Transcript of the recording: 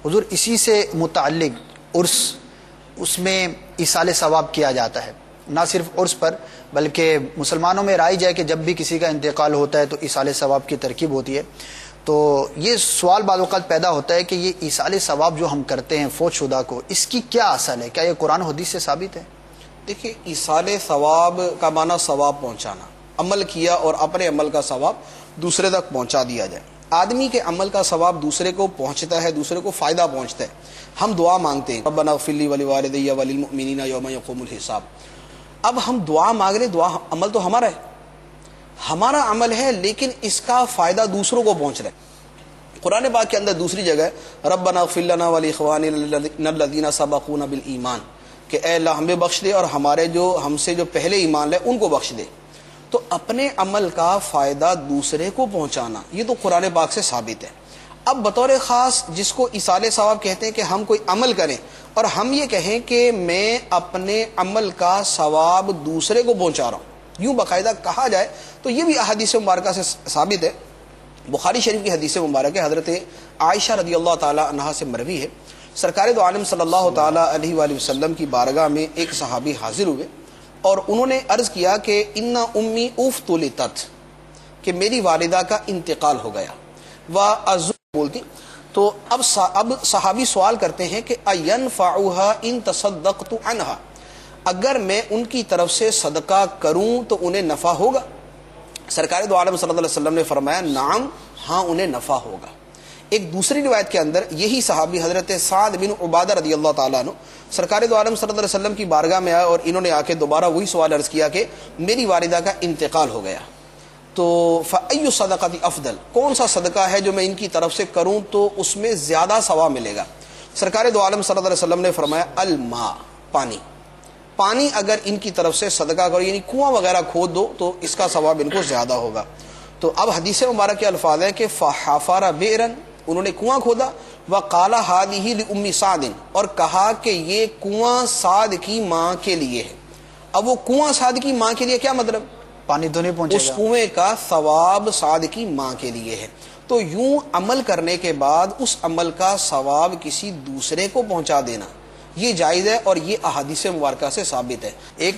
حضور اسی سے متعلق عرس، اس میں ایصال ثواب کیا جاتا ہے، نہ صرف عرس پر بلکہ مسلمانوں میں رائج ہے کہ جب بھی کسی کا انتقال ہوتا ہے تو ایصال ثواب کی ترکیب ہوتی ہے۔ تو یہ سوال بعض اوقات پیدا ہوتا ہے کہ یہ ایصال ثواب جو ہم کرتے ہیں فوت شدہ کو، اس کی کیا اصل ہے؟ کیا یہ قرآن و حدیث سے ثابت ہے؟ دیکھیے، ایصال ثواب کا معنی ثواب پہنچانا، عمل کیا اور اپنے عمل کا ثواب دوسرے تک پہنچا دیا جائے۔ آدمی کے عمل کا ثواب دوسرے کو پہنچتا ہے، دوسرے کو فائدہ پہنچتا ہے۔ ہم دعا مانگتے ہیں ربنا اغفر لی ولوالدی وللمؤمنین یوم یقوم الحساب۔ اب ہم دعا مانگ رہے، دعا عمل تو ہمارا ہے، ہمارا عمل ہے، لیکن اس کا فائدہ دوسروں کو پہنچ رہا ہے۔ قرآن پاک کے اندر دوسری جگہ ہے ربنا اغفر لنا ولاخواننا الذین سبقونا بالایمان، کہ اے اللہ ہمیں بخش دے اور ہمارے جو ہم سے جو پہلے ایمان لے ان کو بخش دے۔ تو اپنے عمل کا فائدہ دوسرے کو پہنچانا یہ تو قرآن پاک سے ثابت ہے۔ اب بطور خاص جس کو ایصال ثواب کہتے ہیں کہ ہم کوئی عمل کریں اور ہم یہ کہیں کہ میں اپنے عمل کا ثواب دوسرے کو پہنچا رہا ہوں، یوں باقاعدہ کہا جائے تو یہ بھی احادیث مبارکہ سے ثابت ہے۔ بخاری شریف کی حدیث مبارک ہے، حضرت عائشہ رضی اللہ تعالی عنہا سے مروی ہے، سرکار دو عالم صلی اللہ تعالی علیہ وآلہ وسلم کی بارگاہ میں ایک صحابی حاضر ہوئے اور انہوں نے عرض کیا کہ ان امی افتلتت، کہ میری والدہ کا انتقال ہو گیا، وَأَزُّ بولتی۔ تو اب صحابی سوال کرتے ہیں کہ اَيَنْفَعُهَا إِن تَصَدَّقْتُ عَنْهَا، اگر میں ان کی طرف سے صدقہ کروں تو انہیں نفع ہوگا؟ سرکار دو عالم صلی اللہ علیہ وسلم نے فرمایا نعم، ہاں انہیں نفع ہوگا۔ ایک دوسری روایت کے اندر یہی صحابی حضرت سعد بن عبادہ رضی اللہ تعالیٰ عنہ سرکار دو عالم صلی اللہ علیہ وسلم کی بارگاہ میں آئے اور انہوں نے آ کے دوبارہ وہی سوال عرض کیا کہ میری والدہ کا انتقال ہو گیا، تو فَأَيُّ صَدَقَةِ أَفْضَلُ، کون سا صدقہ ہے جو میں ان کی طرف سے کروں تو اس میں زیادہ ثواب ملے گا؟ سرکار دو عالم صلی اللہ علیہ وسلم نے فرمایا الماء، پانی اگر ان کی طرف سے صدقہ کرو، یعنی کنواں وغیرہ کھود دو تو اس کا ثواب ان کو زیادہ ہوگا۔ تو اب حدیث مبارک کے الفاظ ہیں کہ فَحَفَرَ بِئْرًا، انہوں نے کنواں کھودا، وَقَالَ هَذِهِ لِأُمِّ سَعْدٍ، اور کہا کہ یہ کنواں سعد کی ماں کے لیے ہے۔ اب وہ کنواں سعد کی ماں کے لیے کیا مطلب؟ پانی تو نہیں پہنچے گا، اس کنویں کا ثواب سعد کی ماں کے لیے ہے۔ تو یوں عمل کرنے کے بعد اس عمل کا ثواب کسی دوسرے کو پہنچا دینا یہ جائز ہے، اور یہ احادیث مبارکہ سے ثابت ہے۔ ایک